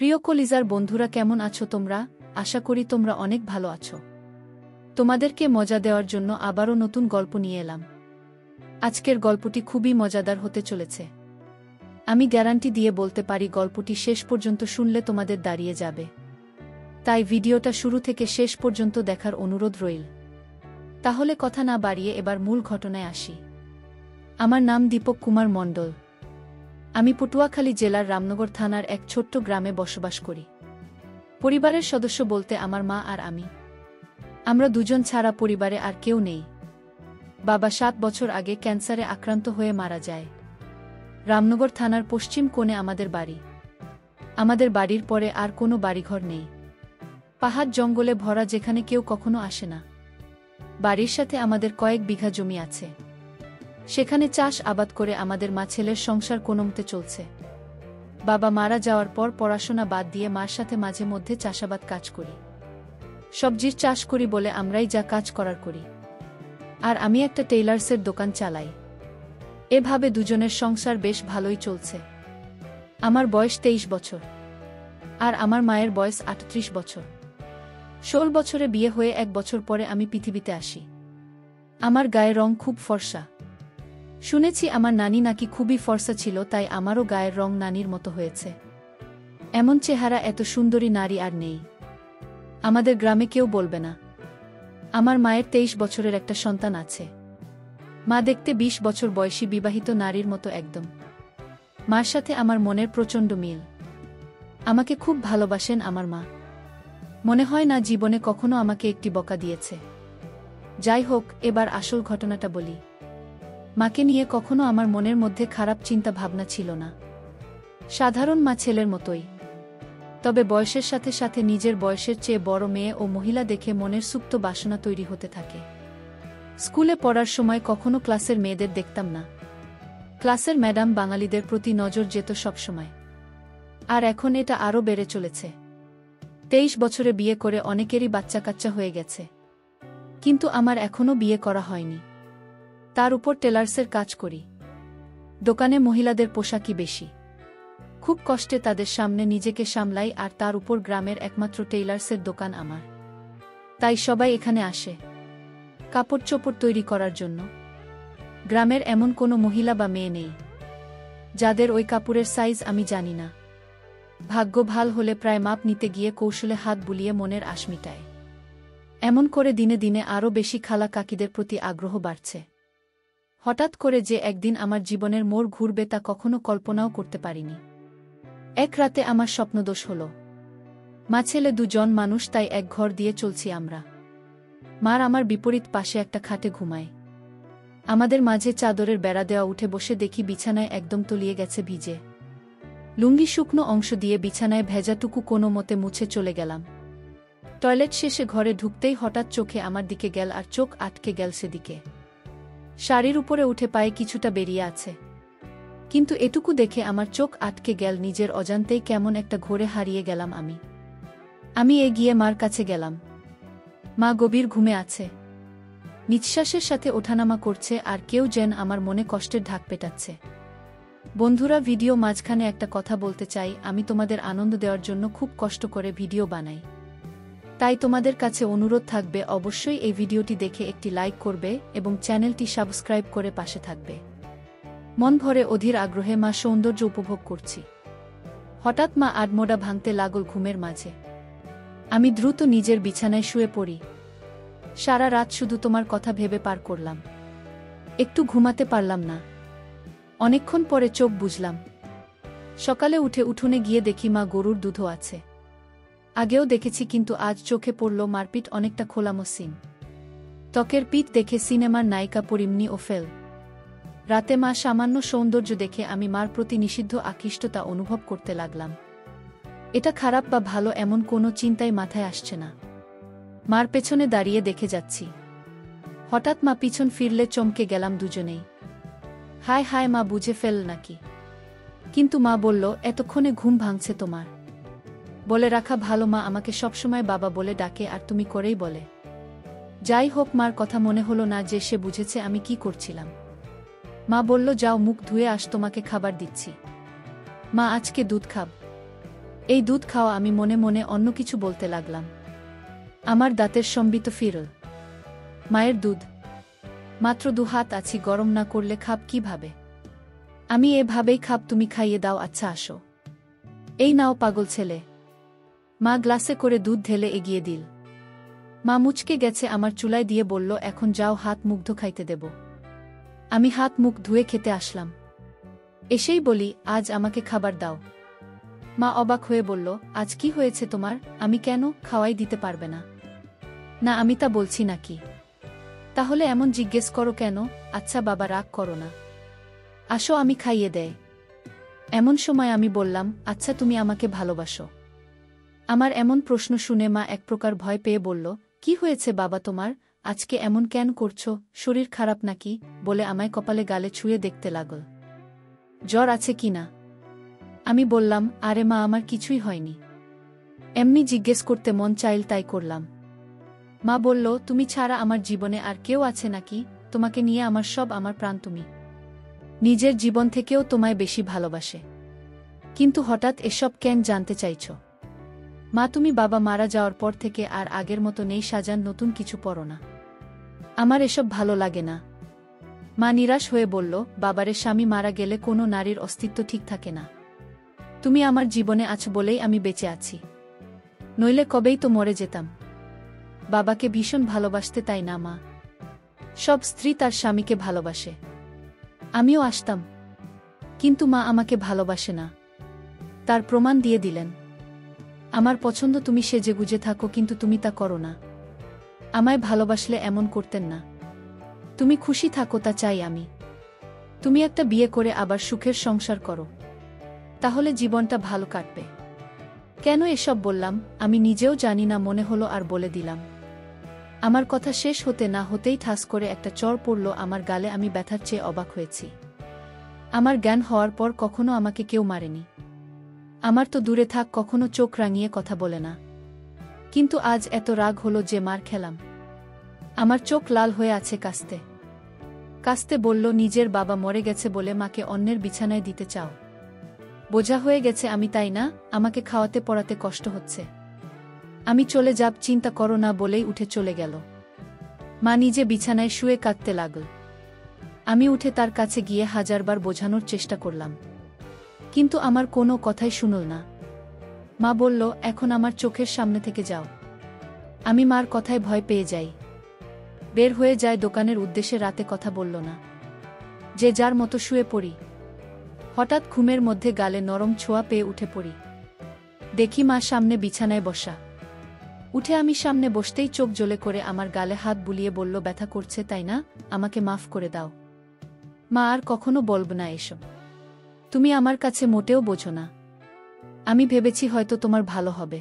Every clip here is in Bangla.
প্রিয় কলিজার বন্ধুরা, কেমন আছো তোমরা? আশা করি তোমরা অনেক ভালো আছো। তোমাদেরকে মজা দেওয়ার জন্য আবারও নতুন গল্প নিয়ে এলাম। আজকের গল্পটি খুবই মজাদার হতে চলেছে। আমি গ্যারান্টি দিয়ে বলতে পারি গল্পটি শেষ পর্যন্ত শুনলে তোমাদের দাঁড়িয়ে যাবে। তাই ভিডিওটা শুরু থেকে শেষ পর্যন্ত দেখার অনুরোধ রইল। তাহলে কথা না বাড়িয়ে এবার মূল ঘটনায় আসি। আমার নাম দীপক কুমার মণ্ডল। আমি পটুয়াখালী জেলার রামনগর থানার এক ছোট্ট গ্রামে বসবাস করি। পরিবারের সদস্য বলতে আমার মা আর আমি। আমরা দুজন ছাড়া পরিবারে আর কেউ নেই। বাবা 7 বছর আগে ক্যান্সারে আক্রান্ত হয়ে মারা যায়। রামনগর থানার পশ্চিম কোণে আমাদের বাড়ি। আমাদের বাড়ির পরে আর কোনো বাড়িঘর নেই। পাহাড় জঙ্গলে ভরা, যেখানে কেউ কখনো আসে না। বাড়ির সাথে আমাদের কয়েক বিঘা জমি আছে। সেখানে চাষ আবাদ করে আমাদের মা ছেলের সংসার কোনোমতে চলছে। বাবা মারা যাওয়ার পর পড়াশোনা বাদ দিয়ে মার সাথে মাঝে মধ্যে চাষাবাদ কাজ করি। সবজির চাষ করি বলে আমরাই যা কাজ করার করি। আর আমি একটা টেইলার্সের দোকান চালাই। এভাবে দুজনের সংসার বেশ ভালোই চলছে। আমার বয়স 23 বছর। আর আমার মায়ের বয়স 38 বছর। 16 বছরে বিয়ে হয়ে 1 বছর পরে আমি পৃথিবীতে আসি। আমার গায়ের রং খুব ফর্সা। শুনেছি আমার নানি নাকি খুবই ফর্সা ছিল, তাই আমারও গায়ের রং নানির মতো হয়েছে। এমন চেহারা, এত সুন্দরী নারী আর নেই। আমাদের গ্রামে কেউ বলবে না। আমার মায়ের 23 বছরের একটা সন্তান আছে। মা দেখতে 20 বছর বয়সী বিবাহিত নারীর মতো একদম। মার সাথে আমার মনের প্রচণ্ড মিল। আমাকে খুব ভালোবাসেন আমার মা। মনে হয় না জীবনে কখনো আমাকে একটি বকা দিয়েছে। যাই হোক, এবার আসল ঘটনাটা বলি। মাকে নিয়ে কখনো আমার মনের মধ্যে খারাপ চিন্তা ভাবনা ছিল না। সাধারণ মা ছেলের মতোই। তবে বয়সের সাথে সাথে নিজের বয়সের চেয়ে বড় মেয়ে ও মহিলা দেখে মনের সুপ্ত বাসনা তৈরি হতে থাকে। স্কুলে পড়ার সময় কখনো ক্লাসের মেয়েদের দেখতাম না। ক্লাসের ম্যাডাম বাঙালিদের প্রতি নজর যেত সবসময়। আর এখন এটা আরও বেড়ে চলেছে। 23 বছরে বিয়ে করে অনেকেরই বাচ্চা কাচ্চা হয়ে গেছে। কিন্তু আমার এখনও বিয়ে করা হয়নি। তার উপর টেলার্সের কাজ করি। দোকানে মহিলাদের পোশাকই বেশি। খুব কষ্টে তাদের সামনে নিজেকে সামলাই, আর তার উপর গ্রামের একমাত্র টেইলার্সের দোকান আমার। তাই সবাই এখানে আসে কাপড় চোপড় তৈরি করার জন্য। গ্রামের এমন কোনো মহিলা বা মেয়ে নেই যাদের ওই কাপড়ের সাইজ আমি জানি না। ভাগ্য ভাল হলে প্রায় মাপ নিতে গিয়ে কৌশলে হাত বুলিয়ে মনের আশ মিটায়। এমন করে দিনে দিনে আরও বেশি খালা কাকিদের প্রতি আগ্রহ বাড়ছে। হঠাৎ করে যে একদিন আমার জীবনের মোড় ঘুরবে তা কখনো কল্পনাও করতে পারিনি। এক রাতে আমার স্বপ্নদোষ হল। মা ছেলে দুজন মানুষ, তাই এক ঘর দিয়ে চলছি আমরা। মার আমার বিপরীত পাশে একটা খাটে ঘুমায়। আমাদের মাঝে চাদরের বেড়া দেওয়া, উঠে বসে দেখি বিছানায় একদম তলিয়ে গেছে ভিজে। লুঙ্গি শুকনো অংশ দিয়ে বিছানায় ভেজাটুকু কোনো মতে মুছে চলে গেলাম। টয়লেট শেষে ঘরে ঢুকতেই হঠাৎ চোখে আমার দিকে গেল, আর চোখ আটকে গেল সেদিকে। শাড়ির উপরে উঠে পায়ে কিছুটা বেরিয়ে আছে। কিন্তু এটুকু দেখে আমার চোখ আটকে গেল। নিজের অজান্তেই কেমন একটা ঘোরে হারিয়ে গেলাম আমি এগিয়ে মার কাছে গেলাম। মা গভীর ঘুমে আছে। নিঃশ্বাসের সাথে ওঠানামা করছে, আর কেউ যেন আমার মনে কষ্টের ঢাক পেটাচ্ছে। বন্ধুরা, ভিডিও মাঝখানে একটা কথা বলতে চাই। আমি তোমাদের আনন্দ দেওয়ার জন্য খুব কষ্ট করে ভিডিও বানাই। তাই তোমাদের কাছে অনুরোধ থাকবে, অবশ্যই এই ভিডিওটি দেখে একটি লাইক করবে এবং চ্যানেলটি সাবস্ক্রাইব করে পাশে থাকবে। মন ভরে অধীর আগ্রহে মা সৌন্দর্য উপভোগ করছি। হঠাৎ মা আডমোডা ভাঙতে লাগল ঘুমের মাঝে। আমি দ্রুত নিজের বিছানায় শুয়ে পড়ি। সারা রাত শুধু তোমার কথা ভেবে পার করলাম। একটু ঘুমাতে পারলাম না। অনেকক্ষণ পরে চোখ বুজলাম। সকালে উঠে উঠোনে গিয়ে দেখি মা গরুর দুধও আছে। আগেও দেখেছি, কিন্তু আজ চোখে পড়ল মার পিঠ অনেকটা খোলামো সিন। ত্বকের পিঠ দেখে সিনেমার নায়িকা পরিমনি ও ফেল। রাতে মা সামান্য সৌন্দর্য দেখে আমি মার প্রতি নিষিদ্ধ আকৃষ্টতা অনুভব করতে লাগলাম। এটা খারাপ বা ভালো এমন কোনো চিন্তাই মাথায় আসছে না। মার পেছনে দাঁড়িয়ে দেখে যাচ্ছি। হঠাৎ মা পিছন ফিরলে চমকে গেলাম দুজনেই। হায় হায়, মা বুঝে ফেল নাকি? কিন্তু মা বলল, এতক্ষণে ঘুম ভাঙছে তোমার? বলে রাখা ভালো, মা আমাকে সবসময় বাবা বলে ডাকে, আর তুমি করেই বলে। যাই হোক, মার কথা মনে হলো না যে সে বুঝেছে আমি কি করছিলাম। মা বলল, যাও মুখ ধুয়ে আস, তোমাকে খাবার দিচ্ছি। মা, আজকে দুধ খাব? এই দুধ খাওয়া। আমি মনে মনে অন্য কিছু বলতে লাগলাম। আমার দাঁতের সম্বিত ফিরল। মায়ের দুধ, মাত্র 2 হাত আছি, গরম না করলে খাব কিভাবে? আমি এভাবেই খাব, তুমি খাইয়ে দাও। আচ্ছা আসো। এই নাও পাগল ছেলে। মা গ্লাসে করে দুধ ঢেলে এগিয়ে দিল। মা মুচকে গেছে আমার চুলায় দিয়ে বলল, এখন যাও, হাত মুখ ধো, খাইতে দেব। আমি হাত মুখ ধুয়ে খেতে আসলাম। এসেই বলি, আজ আমাকে খাবার দাও। মা অবাক হয়ে বলল, আজ কি হয়েছে তোমার? আমি কেন? খাওয়াই দিতে পারবে না? না, আমি তা বলছি নাকি। তাহলে এমন জিজ্ঞেস করো কেন? আচ্ছা বাবা, রাগ করো না, আসো আমি খাইয়ে দেয়। এমন সময় আমি বললাম, আচ্ছা তুমি আমাকে ভালোবাসো? আমার এমন প্রশ্ন শুনে মা এক প্রকার ভয় পেয়ে বলল, কি হয়েছে বাবা তোমার? আজকে এমন কেন করছো? শরীর খারাপ নাকি? বলে আমায় কপালে গালে ছুঁয়ে দেখতে লাগল। জ্বর আছে কি না? আমি বললাম, আরে মা, আমার কিছুই হয়নি, এমনি জিজ্ঞেস করতে মন চাইল তাই করলাম। মা বলল, তুমি ছাড়া আমার জীবনে আর কেউ আছে নাকি? তোমাকে নিয়ে আমার সব, আমার প্রাণ তুমি। নিজের জীবন থেকেও তোমায় বেশি ভালোবাসে। কিন্তু হঠাৎ এসব কেন জানতে চাইছ? মা, তুমি বাবা মারা যাওয়ার পর থেকে আর আগের মতো নেই, সাজান, নতুন কিছু পড়ো না। আমার এসব ভালো লাগে না। মা নিরাশ হয়ে বলল, বাবারে স্বামী মারা গেলে কোনো নারীর অস্তিত্ব ঠিক থাকে না। তুমি আমার জীবনে আছো বলেই আমি বেঁচে আছি, নইলে কবেই তো মরে যেতাম। বাবাকে ভীষণ ভালোবাসতে, তাই না মা? সব স্ত্রী তার স্বামীকে ভালোবাসে, আমিও আসতাম। কিন্তু মা আমাকে ভালোবাসে না, তার প্রমাণ দিয়ে দিলেন। আমার পছন্দ তুমি সেজেগুজে থাকো, কিন্তু তুমি তা করো না। আমায় ভালোবাসলে এমন করতেন না। তুমি খুশি থাকো, তা চাই আমি। তুমি একটা বিয়ে করে আবার সুখের সংসার করো, তাহলে জীবনটা ভালো কাটবে। কেন এসব বললাম আমি নিজেও জানি না, মনে হলো আর বলে দিলাম। আমার কথা শেষ হতে না হতেই ঠাস করে একটা চড় পড়ল আমার গালে। আমি ব্যথার চেয়ে অবাক হয়েছি। আমার জ্ঞান হওয়ার পর কখনো আমাকে কেউ মারেনি। আমার তো দূরে থাক, কখনো চোখ রাঙিয়ে কথা বলে না। কিন্তু আজ এত রাগ হলো যে মার খেলাম। আমার চোখ লাল হয়ে আছে। কাস্তে কাস্তে বলল, নিজের বাবা মরে গেছে বলে মাকে অন্যের বিছানায় দিতে চাও? বোঝা হয়ে গেছে আমি, তাই না? আমাকে খাওয়াতে পড়াতে কষ্ট হচ্ছে, আমি চলে যাব, চিন্তা করো না বলেই উঠে চলে গেল। মা নিজে বিছানায় শুয়ে কাঁদতে লাগল। আমি উঠে তার কাছে গিয়ে হাজারবার বোঝানোর চেষ্টা করলাম, কিন্তু আমার কোনো কথাই শুনল না। মা বলল, এখন আমার চোখের সামনে থেকে যাও। আমি মার কথায় ভয় পেয়ে যাই, বের হয়ে যায় দোকানের উদ্দেশ্যে। রাতে কথা বলল না, যে যার মতো শুয়ে পড়ি। হঠাৎ ঘুমের মধ্যে গালে নরম ছোঁয়া পেয়ে উঠে পড়ি। দেখি মা সামনে বিছানায় বসা। উঠে আমি সামনে বসতেই চোখ জ্বলে করে আমার গালে হাত বুলিয়ে বলল, ব্যথা করছে তাই না? আমাকে মাফ করে দাও। মা, আর কখনো বলব না এসব। তুমি আমার কাছে মোটেও বোঝো না। আমি ভেবেছি হয়তো তোমার ভালো হবে,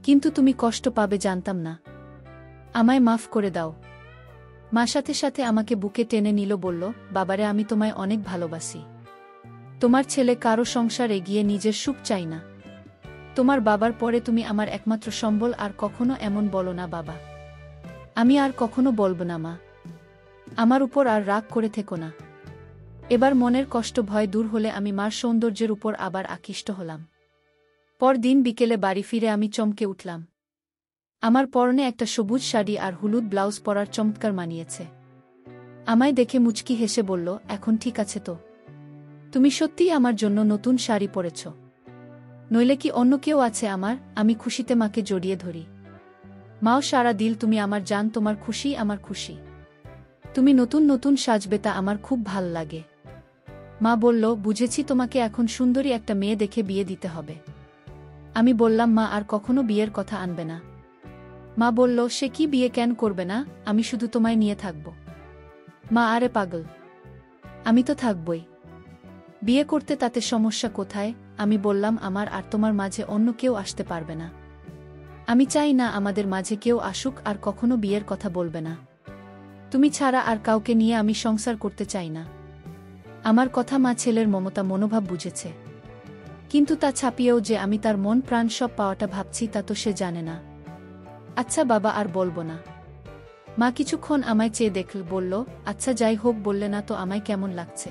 কিন্তু তুমি কষ্ট পাবে জানতাম না। আমায় মাফ করে দাও। মা সাথে সাথে আমাকে বুকে টেনে নিল, বলল, বাবারে, আমি তোমায় অনেক ভালোবাসি। তোমার ছেলে কারো সংসার এগিয়ে নিজের সুখ চাই না। তোমার বাবার পরে তুমি আমার একমাত্র সম্বল। আর কখনো এমন বলো না বাবা। আমি আর কখনো বলব না মা। আমার উপর আর রাগ করে থেকো না। এবার মনের কষ্ট ভয় দূর হলে আমি মার সৌন্দর্যের উপর আবার আকৃষ্ট হলাম। পরদিন বিকেলে বাড়ি ফিরে আমি চমকে উঠলাম। আমার পরনে একটা সবুজ শাড়ি আর হলুদ ব্লাউজ পরার চমৎকার মানিয়েছে। আমায় দেখে মুচকি হেসে বলল, এখন ঠিক আছে তো? তুমি সত্যিই আমার জন্য নতুন শাড়ি পরেছ, নইলে কি অন্য কেউ আছে আমার? আমি খুশিতে মাকে জড়িয়ে ধরি। মাও সারা দিল, তুমি আমার জান, তোমার খুশি আমার খুশি। তুমি নতুন নতুন সাজবে, তা আমার খুব ভাল লাগে। মা বলল, বুঝেছি, তোমাকে এখন সুন্দরী একটা মেয়ে দেখে বিয়ে দিতে হবে। আমি বললাম, মা, আর কখনো বিয়ের কথা আনবে না। মা বলল, সে কি, বিয়ে কেন করবে না? আমি শুধু তোমায় নিয়ে থাকব। মা, আরে পাগল, আমি তো থাকবই। বিয়ে করতে তাতে সমস্যা কোথায়? আমি বললাম, আমার আর তোমার মাঝে অন্য কেউ আসতে পারবে না। আমি চাই না আমাদের মাঝে কেউ আসুক, আর কখনো বিয়ের কথা বলবে না। তুমি ছাড়া আর কাউকে নিয়ে আমি সংসার করতে চাই না। আমার কথা মা ছেলের মমতা মনোভাব বুঝেছে, কিন্তু তা ছাপিয়েও যে আমি তার মন প্রাণ সব পাওয়াটা ভাবছি, তা তো সে জানে না। আচ্ছা বাবা, আর বলবো না। মা কিছুক্ষণ আমায় চেয়ে দেখল, বলল, আচ্ছা যাই হোক, বললে না তো আমায় কেমন লাগছে?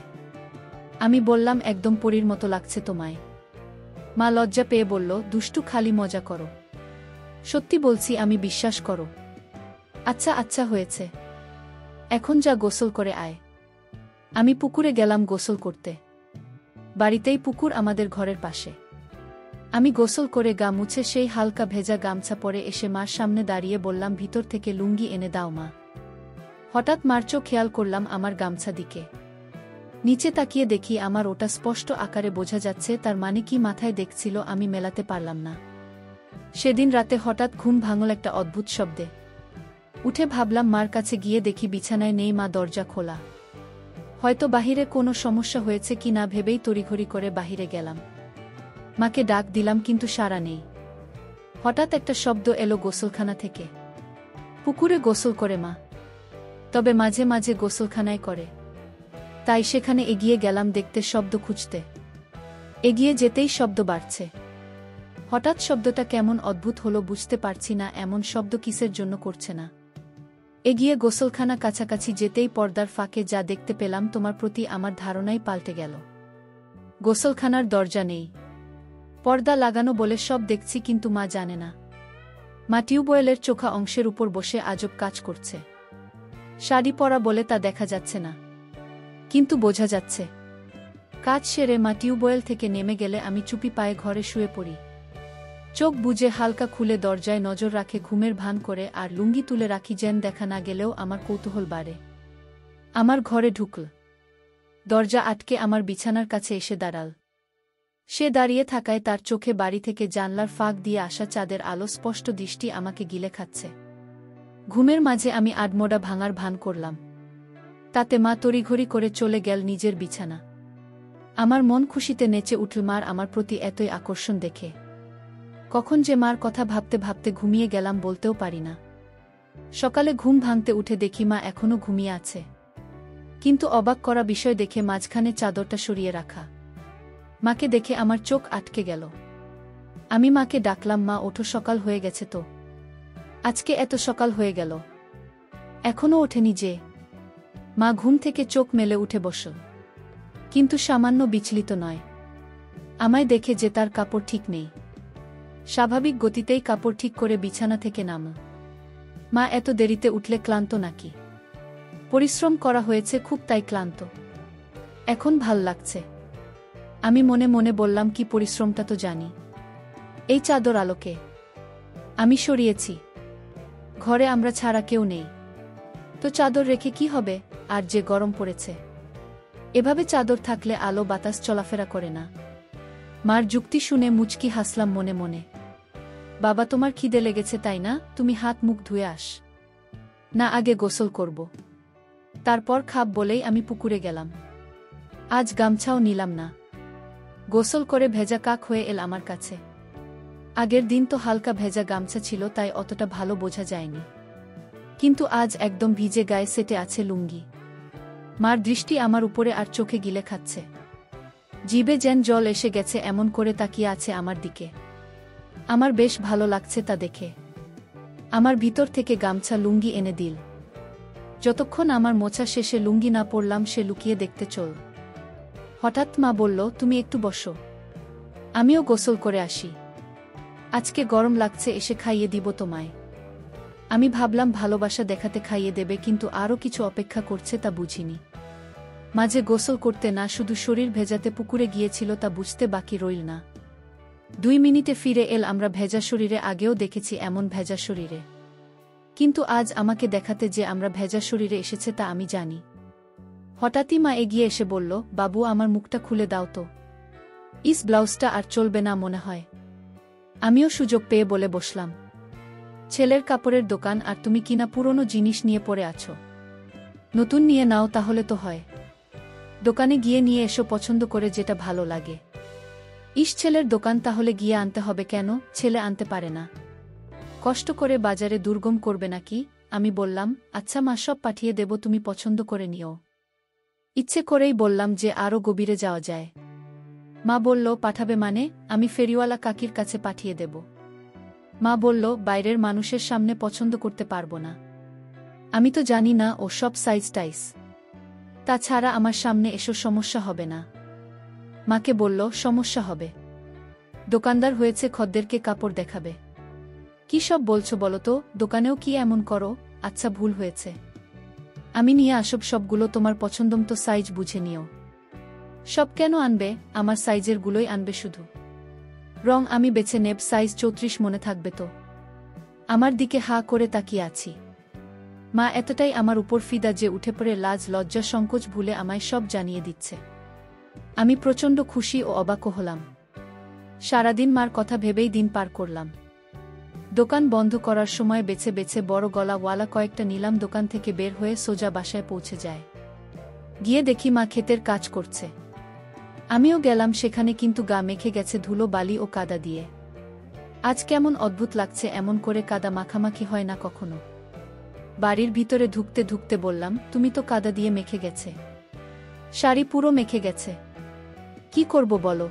আমি বললাম, একদম পরীর মতো লাগছে তোমায়। মা লজ্জা পেয়ে বলল, দুষ্টু, খালি মজা করো। সত্যি বলছি, আমি, বিশ্বাস করো। আচ্ছা আচ্ছা, হয়েছে। এখন যা, গোসল করে আয়। আমি পুকুরে গেলাম গোসল করতে। বাড়িতেই পুকুর, আমাদের ঘরের পাশে। আমি গোসল করে গা মুছে সেই হালকা ভেজা গামছা পরে এসে মার সামনে দাঁড়িয়ে বললাম, ভিতর থেকে লুঙ্গি এনে দাও মা। হঠাৎ মার চোখ খেয়াল করলাম আমার গামছা দিকে। নিচে তাকিয়ে দেখি আমার ওটা স্পষ্ট আকারে বোঝা যাচ্ছে। তার মানে কি মাথায় দেখছিল, আমি মেলাতে পারলাম না। সেদিন রাতে হঠাৎ ঘুম ভাঙল একটা অদ্ভুত শব্দে। উঠে ভাবলাম মার কাছে গিয়ে দেখি বিছানায় নেই মা, দরজা খোলা। হয়তো বাহিরে কোনো সমস্যা হয়েছে কি না ভেবেই তড়িঘড়ি করে বাহিরে গেলাম। মাকে ডাক দিলাম কিন্তু সাড়া নেই। হঠাৎ একটা শব্দ এলো গোসলখানা থেকে। পুকুরে গোসল করে মা, তবে মাঝে মাঝে গোসলখানায় করে। তাই সেখানে এগিয়ে গেলাম দেখতে, শব্দ খুঁজতে। এগিয়ে যেতেই শব্দ বাড়ছে। হঠাৎ শব্দটা কেমন অদ্ভুত হলো, বুঝতে পারছি না এমন শব্দ কিসের জন্য করছে না। এগিয়ে গোসলখানা কাছাকাছি যেতেই পর্দার ফাঁকে যা দেখতে পেলাম, তোমার প্রতি আমার ধারণাই পাল্টে গেল। গোসলখানার দরজা নেই, পর্দা লাগানো বলে সব দেখছি, কিন্তু মা জানে না। মা টিউবওয়েলের চোখা অংশের উপর বসে আজব কাজ করছে। শাড়ি পরা বলে তা দেখা যাচ্ছে না, কিন্তু বোঝা যাচ্ছে। কাজ সেরে মা টিউবওয়েল থেকে নেমে গেলে আমি চুপি পায়ে ঘরে শুয়ে পড়ি। চোখ বুজে হালকা খুলে দরজায় নজর রাখে ঘুমের ভান করে, আর লুঙ্গি তুলে রাখি যেন দেখা না গেলেও আমার কৌতূহল বাড়ে। আমার ঘরে ঢুকল, দরজা আটকে আমার বিছানার কাছে এসে দাঁড়াল। সে দাঁড়িয়ে থাকায় তার চোখে বাড়ি থেকে জানলার ফাঁক দিয়ে আসা চাঁদের আলো স্পষ্ট দৃষ্টি আমাকে গিলে খাচ্ছে। ঘুমের মাঝে আমি আডমোডা ভাঙার ভান করলাম। তাতে মা তড়িঘড়ি করে চলে গেল নিজের বিছানা। আমার মন খুশিতে নেচে উঠল মার আমার প্রতি এতই আকর্ষণ দেখে। কখন যে মার কথা ভাবতে ভাবতে ঘুমিয়ে গেলাম বলতেও পারি না। সকালে ঘুম ভাঙতে উঠে দেখি মা এখনো ঘুমিয়ে আছে, কিন্তু অবাক করা বিষয় দেখে মাঝখানে চাদরটা সরিয়ে রাখা। মাকে দেখে আমার চোখ আটকে গেল। আমি মাকে ডাকলাম, মা ওঠো, সকাল হয়ে গেছে তো। আজকে এত সকাল হয়ে গেল, এখনো ওঠেনি যে? মা ঘুম থেকে চোখ মেলে উঠে বসল, কিন্তু সামান্য বিচলিত নয়। আমায় দেখে যে তার কাপড় ঠিক নেই। স্বাভাবিক গতিতেই কাপড় ঠিক করে বিছানা থেকে নামল। মা, এত দেরিতে উঠলে ক্লান্ত নাকি? পরিশ্রম করা হয়েছে খুব, তাই ক্লান্ত। এখন ভাল লাগছে। আমি মনে মনে বললাম, কি পরিশ্রমটা তো জানি। এই চাদর আলোকে আমি সরিয়েছি। ঘরে আমরা ছাড়া কেউ নেই, তো চাদর রেখে কি হবে? আর যে গরম পড়েছে, এভাবে চাদর থাকলে আলো বাতাস চলাফেরা করে না। মার যুক্তি শুনে মুচকি হাসলাম মনে মনে। বাবা, তোমার খিদে লেগেছে তাই না? তুমি হাত মুখ ধুয়ে আস না, আগে গোসল করব, তারপর খাব বলেই আমি পুকুরে গেলাম। আজ গামছাও নিলাম না। গোসল করে ভেজা কাক হয়ে এল আমার কাছে। আগের দিন তো হালকা ভেজা গামছা ছিল, তাই অতটা ভালো বোঝা যায়নি, কিন্তু আজ একদম ভিজে গায়ে সেটে আছে লুঙ্গি। মার দৃষ্টি আমার উপরে আর চোখে গিলে খাচ্ছে। জিভে যেন জল এসে গেছে, এমন করে তাকিয়ে আছে আমার দিকে। আমার বেশ ভালো লাগছে তা দেখে। আমার ভিতর থেকে গামছা লুঙ্গি এনে দিল। যতক্ষণ আমার মোছা শেষে লুঙ্গি না পরলাম সে লুকিয়ে দেখতে চল। হঠাৎ মা বলল, তুমি একটু বসো, আমিও গোসল করে আসি। আজকে গরম লাগছে, এসে খাইয়ে দিব তোমায়। আমি ভাবলাম ভালোবাসা দেখাতে খাইয়ে দেবে, কিন্তু আরও কিছু অপেক্ষা করছে তা বুঝিনি। মাঝে গোসল করতে না, শুধু শরীর ভেজাতে পুকুরে গিয়েছিল তা বুঝতে বাকি রইল না। 2 মিনিটে ফিরে এল। আমরা ভেজা শরীরে আগেও দেখেছি এমন ভেজা শরীরে, কিন্তু আজ আমাকে দেখাতে যে আমরা ভেজা শরীরে এসেছে তা আমি জানি। হঠাৎই মা এগিয়ে এসে বলল, বাবু, আমার মুখটা খুলে দাও তো। ইস, ব্লাউজটা আর চলবে না মনে হয়। আমিও সুযোগ পেয়ে বলে বসলাম, ছেলের কাপড়ের দোকান, আর তুমি কিনা পুরনো জিনিস নিয়ে পড়ে আছো। নতুন নিয়ে নাও তাহলে তো হয়। দোকানে গিয়ে নিয়ে এসো পছন্দ করে যেটা ভালো লাগে। ইস, ছেলের দোকান তাহলে গিয়ে আনতে হবে কেন? ছেলে আনতে পারে না? কষ্ট করে বাজারে দুর্গম করবে নাকি? আমি বললাম, আচ্ছা মা, সব পাঠিয়ে দেব, তুমি পছন্দ করে নিও। ইচ্ছে করেই বললাম যে আরও গভীরে যাওয়া যায়। মা বলল, পাঠাবে মানে? আমি ফেরিওয়ালা কাকির কাছে পাঠিয়ে দেব। মা বলল, বাইরের মানুষের সামনে পছন্দ করতে পারবো না। আমি তো জানি না ও সব সাইজ টাইস। তাছাড়া আমার সামনে এসো, সমস্যা হবে না? মাকে বলল, সমস্যা হবে। দোকানদার হয়েছে খদ্দেরকে কাপড় দেখাবে। কি সব বলছো বলো তো, দোকানেও কি এমন করো? আচ্ছা, ভুল হয়েছে। আমি নিয়ে আসব সবগুলো, তোমার পছন্দমতো সাইজ বুঝে নিও। সব কেন আনবে? আমার সাইজের গুলোই আনবে শুধু। রং আমি বেছে নেব, সাইজ 34 মনে থাকবে তো? আমার দিকে হা করে তাকিয়ে আছি। মা এতটাই আমার উপর ফিদা যে উঠে পড়ে লাজ লজ্জা সংকোচ ভুলে আমায় সব জানিয়ে দিচ্ছে। আমি প্রচণ্ড খুশি ও অবাক হলাম। সারাদিন মার কথা ভেবেই দিন পার করলাম। দোকান বন্ধ করার সময় বেছে বেছে বড় গলাওয়ালা কয়েকটা নিলাম, দোকান থেকে বের হয়ে সোজা বাসায় পৌঁছে যায়। গিয়ে দেখি মা ক্ষেতের কাজ করছে। আমিও গেলাম সেখানে, কিন্তু গা মেখে গেছে ধুলো বালি ও কাদা দিয়ে। আজ কেমন অদ্ভুত লাগছে, এমন করে কাদা মাখামাখি হয় না কখনো। বাড়ির ভিতরে ঢুকতে ঢুকতে বললাম, তুমি তো কাদা দিয়ে মেখে গেছে, শাড়ি পুরো মেখে গেছে, কি করব বলো?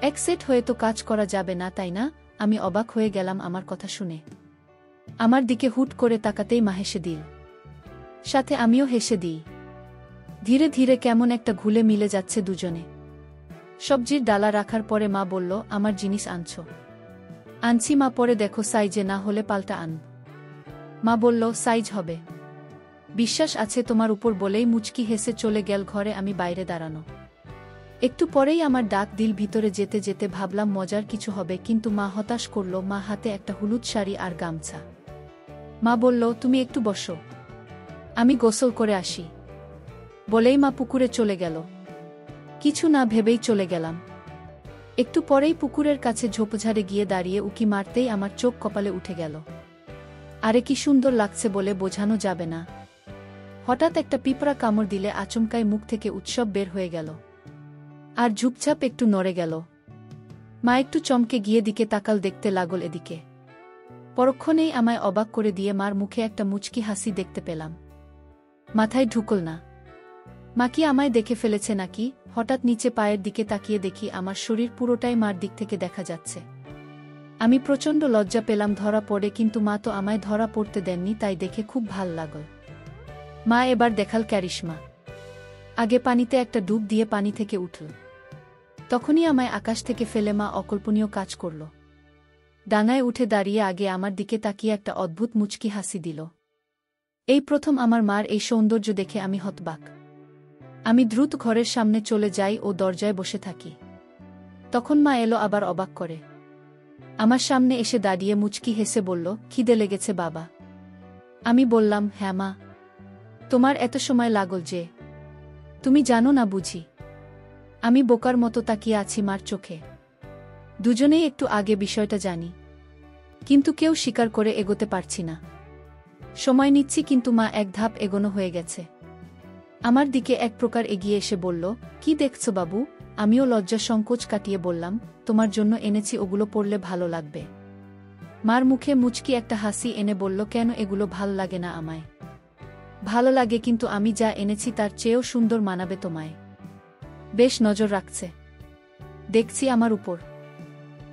এক সেট হয়ে তো কাজ করা যাবে না, তাই না? আমি অবাক হয়ে গেলাম আমার কথা শুনে। আমার দিকে হুট করে তাকাতেই মা হেসে দিল, সাথে আমিও হেসে দিই। ধীরে ধীরে কেমন একটা ঘুলে মিলে যাচ্ছে দুজনে। সবজির ডালা রাখার পরে মা বলল, আমার জিনিস আনছো? আনছি মা, পরে দেখো, সাইজে না হলে পাল্টা আন। মা বলল, সাইজ হবে, বিশ্বাস আছে তোমার উপর, বলেই মুচকি হেসে চলে গেল ঘরে। আমি বাইরে দাঁড়ানো। একটু পরেই আমার ডাক দিল ভিতরে যেতে যেতে। ভাবলাম মজার কিছু হবে, কিন্তু মা হতাশ করল। মা হাতে একটা হলুদ শাড়ি আর গামছা। মা বলল, তুমি একটু বসো, আমি গোসল করে আসি। বলেই মা পুকুরে চলে গেল। কিছু না ভেবেই চলে গেলাম। একটু পরেই পুকুরের কাছে ঝোপঝাড়ে গিয়ে দাঁড়িয়ে উকি মারতেই আমার চোখ কপালে উঠে গেল। আরে কি সুন্দর লাগছে বলে বোঝানো যাবে না। হঠাৎ একটা পিঁপড়া কামড় দিলে আচমকাই মুখ থেকে উৎসব বের হয়ে গেল, আর ঝুপঝাপ একটু নড়ে গেল। মা একটু চমকে গিয়ে দিকে তাকাল, দেখতে লাগল এদিকে। পরক্ষণেই আমায় অবাক করে দিয়ে মার মুখে একটা মুচকি হাসি দেখতে পেলাম। মাথায় ঢুকল না। মা কি আমায় দেখে ফেলেছে নাকি? হঠাৎ নিচে পায়ের দিকে তাকিয়ে দেখি আমার শরীর পুরোটাই মার দিক থেকে দেখা যাচ্ছে। আমি প্রচণ্ড লজ্জা পেলাম ধরা পড়ে, কিন্তু মা তো আমায় ধরা পড়তে দেননি, তাই দেখে খুব ভাল লাগল। মা এবার দেখাল ক্যারিশমা। আগে পানিতে একটা ডুব দিয়ে পানি থেকে উঠল। তখনই আমায় আকাশ থেকে ফেলে মা অকল্পনীয় কাজ করল। ডাঙায় উঠে দাঁড়িয়ে আগে আমার দিকে তাকিয়ে একটা অদ্ভুত মুচকি হাসি দিল। এই প্রথম আমার মার এই সৌন্দর্য দেখে আমি হতবাক। আমি দ্রুত ঘরের সামনে চলে যাই ও দরজায় বসে থাকি। তখন মা এলো আবার অবাক করে। আমার সামনে এসে দাঁড়িয়ে মুচকি হেসে বলল, খিদে লেগেছে বাবা? আমি বললাম, হ্যাঁ মা। তোমার এত সময় লাগল যে? তুমি জানো না বুঝি? আমি বোকার মতো তাকিয়ে আছি মার চোখে। দুজনেই একটু আগে বিষয়টা জানি, কিন্তু কেউ স্বীকার করে এগোতে পারছি না। সময় নিচ্ছি, কিন্তু মা এক ধাপ এগোনো হয়ে গেছে। আমার দিকে এক প্রকার এগিয়ে এসে বলল, কি দেখছো বাবু? আমিও লজ্জা সংকোচ কাটিয়ে বললাম, তোমার জন্য এনেছি, ওগুলো পরলে ভালো লাগবে। মার মুখে মুচকি একটা হাসি এনে বলল, কেন, এগুলো ভাল লাগে না আমায়? ভালো লাগে, কিন্তু আমি যা এনেছি তার চেয়েও সুন্দর মানাবে তোমায়। বেশ নজর রাখছে দেখছি আমার উপর।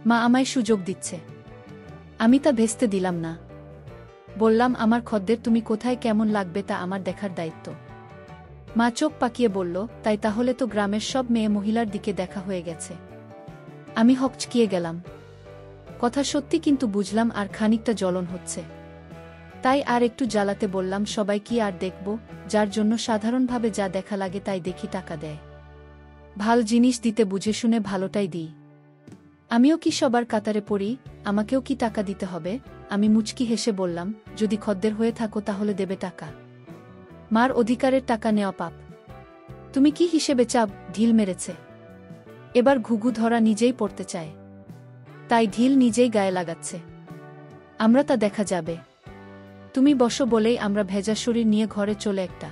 মা আমায় সুযোগ দিচ্ছে। আমি তা ভেস্তে দিলাম না। বললাম, আমার খদ্দের তুমি কোথায় কেমন লাগবে তা আমার দেখার দায়িত্ব। মা চোখ পাকিয়ে বলল, তাই তাহলে তো গ্রামের সব মেয়ে মহিলার দিকে দেখা হয়ে গেছে। আমি হকচকিয়ে গেলাম। কথা সত্যি, কিন্তু বুঝলাম আর খানিকটা জ্বলন হচ্ছে। তাই আর একটু জ্বালাতে বললাম, সবাই কি আর দেখব? যার জন্য সাধারণভাবে যা দেখা লাগে তাই দেখি টাকা দেয়। ভাল জিনিস দিতে বুঝে শুনে ভালোটাই দিই। আমিও কি সবার কাতারে পড়ি? আমাকেও কি টাকা দিতে হবে? আমি মুচকি হেসে বললাম, যদি খদ্দের হয়ে থাকো তাহলে দেবে টাকা। মার অধিকারের টাকা নেওয়া পাপ। তুমি কি হিসেবে চাপ? ঢিল মেরেছে। এবার ঘুঘু ধরা নিজেই পড়তে চায়, তাই ঢিল নিজেই গায়ে লাগাচ্ছে। আমরা তা দেখা যাবে। তুমি বসো বলেই আমরা ভেজা শরীর নিয়ে ঘরে চলে একটা।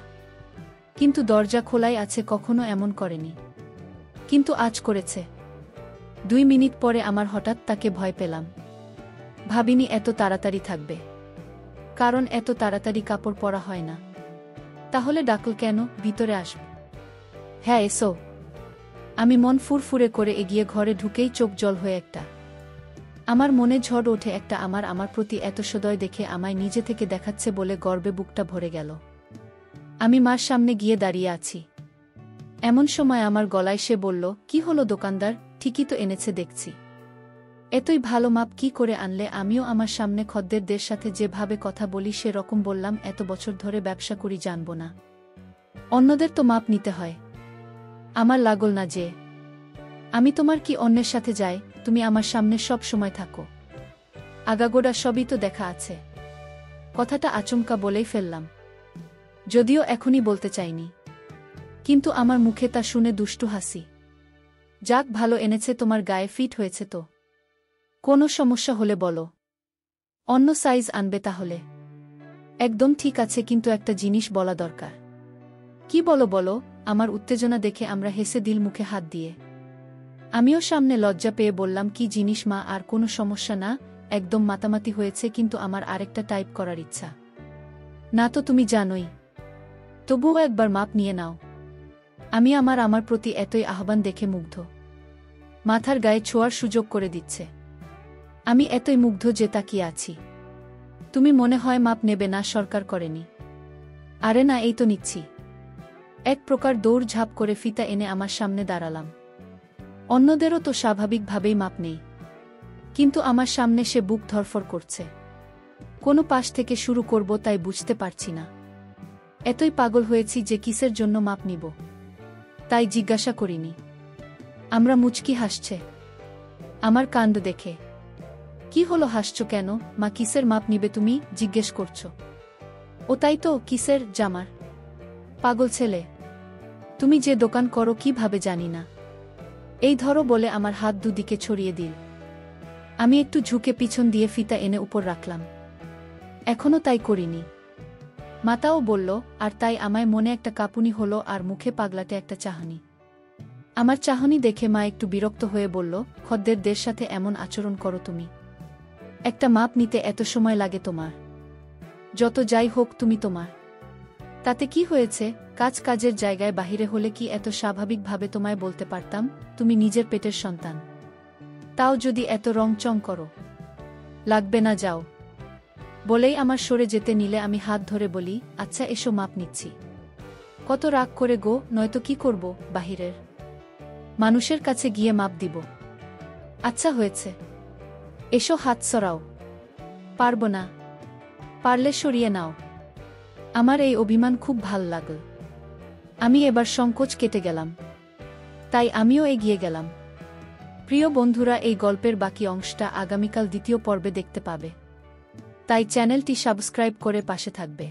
কিন্তু দরজা খোলাই আছে, কখনো এমন করেনি, কিন্তু আজ করেছে। 2 মিনিট পরে আমার হঠাৎ তাকে ভয় পেলাম। ভাবিনি এত তাড়াতাড়ি থাকবে, কারণ এত তাড়াতাড়ি কাপড় পরা হয় না। তাহলে ডাকল কেন? ভিতরে আসব। হ্যাঁ এসো। আমি মন ফুরফুরে করে এগিয়ে ঘরে ঢুকেই চোখ জল হয়ে একটা। আমার মনে ঝড় ওঠে একটা। আমার প্রতি এত সদয় দেখে আমায় নিজে থেকে দেখাচ্ছে বলে গর্বে বুকটা ভরে গেল। আমি মার সামনে গিয়ে দাঁড়িয়ে আছি। এমন সময় আমার গলায় সে বলল, কি হলো দোকানদার? ঠিকই তো এনেছে দেখছি। এতই ভালো মাপ কি করে আনলে? আমিও আমার সামনে খদ্দেরদের সাথে যেভাবে কথা বলি সেরকম বললাম, এত বছর ধরে ব্যবসা করি, জানব না অন্যদের তো মাপ নিতে হয়? আমার লাগল না যে আমি তোমার কি অন্যের সাথে যাই? তুমি আমার সামনে সব সময় থাকো, আগাগোড়া সবই তো দেখা আছে। কথাটা আচমকা বলেই ফেললাম, যদিও এখনই বলতে চাইনি, কিন্তু আমার মুখে তা শুনে দুষ্টু হাসি। যাক, ভালো এনেছে, তোমার গায়ে ফিট হয়েছে তো? কোনো সমস্যা হলে বলো, অন্য সাইজ আনবে তাহলে। একদম ঠিক আছে, কিন্তু একটা জিনিস বলা দরকার। কি বলো বলো? আমার উত্তেজনা দেখে আমরা হেসে দিল মুখে হাত দিয়ে। আমিও সামনে লজ্জা পেয়ে বললাম, কি জিনিস মা? আর কোনো সমস্যা না, একদম মাতামাতি হয়েছে, কিন্তু আমার আরেকটা টাইপ করার ইচ্ছা। না তো তুমি জানোই, তবুও একবার মাপ নিয়ে নাও। আমি আমার প্রতি এতই আহ্বান দেখে মুগ্ধ, মাথার গায়ে ছোঁয়ার সুযোগ করে দিচ্ছে। আমি এতই মুগ্ধ যে তাকিয়ে আছি। তুমি মনে হয় মাপ নেবে না? সরকার করেনি? আরে না, এই তো নিচ্ছি। এক প্রকার দৌড়ঝাঁপ করে ফিতা এনে আমার সামনে দাঁড়ালাম। অন্যদেরও তো স্বাভাবিকভাবেই মাপ নেই, কিন্তু আমার সামনে সে বুক ধরফর করছে। কোনো পাশ থেকে শুরু করব তাই বুঝতে পারছি না। এতই পাগল হয়েছি যে কিসের জন্য মাপ নিব তাই জিজ্ঞাসা করিনি। আমরা মুচকি হাসছে আমার কাণ্ড দেখে। কি হলো, হাসছ কেন? মা, কিসের মাপ নিবে তুমি জিজ্ঞেস করছো? ও তাই তো, কিসের? জামার। পাগল ছেলে, তুমি যে দোকান করো কিভাবে জানি না। এই ধরো বলে আমার হাত দুদিকে ছড়িয়ে দিল। আমি একটু ঝুঁকে পিছন দিয়ে ফিতা এনে উপর রাখলাম। এখনও তাই করিনি। মাতাও বলল, আর তাই আমায় মনে একটা কাঁপুনি হলো আর মুখে পাগলাটে একটা চাহনি। আমার চাহনি দেখে মা একটু বিরক্ত হয়ে বলল, খদ্দেরদের সাথে এমন আচরণ করো তুমি? একটা মাপ নিতে এত সময় লাগে তোমার? যত যাই হোক, তুমি তোমার। তাতে কি হয়েছে? কাজের জায়গায় বাহিরে হলে কি এত স্বাভাবিকভাবে তোমায় বলতে পারতাম তুমি নিজের পেটের সন্তান? তাও যদি এত রংচং করো। লাগবে না, যাও। বলেই আমার সরে যেতে নিলে আমি হাত ধরে বলি, আচ্ছা এসো, মাপ নিচ্ছি। কত রাগ করে গো, নয়তো কি করব? বাহিরের মানুষের কাছে গিয়ে মাপ দিব? আচ্ছা হয়েছে, এসো, হাত সরাও। পারব না। পারলে সরিয়ে নাও। আমার এই অভিমান খুব ভাল লাগল। আমি এবার সংকোচ কেটে গেলাম, তাই আমিও এগিয়ে গেলাম। প্রিয় বন্ধুরা, এই গল্পের বাকি অংশটা আগামীকাল দ্বিতীয় পর্বে দেখতে পাবে, তাই চ্যানেলটি সাবস্ক্রাইব করে পাশে থাকবে।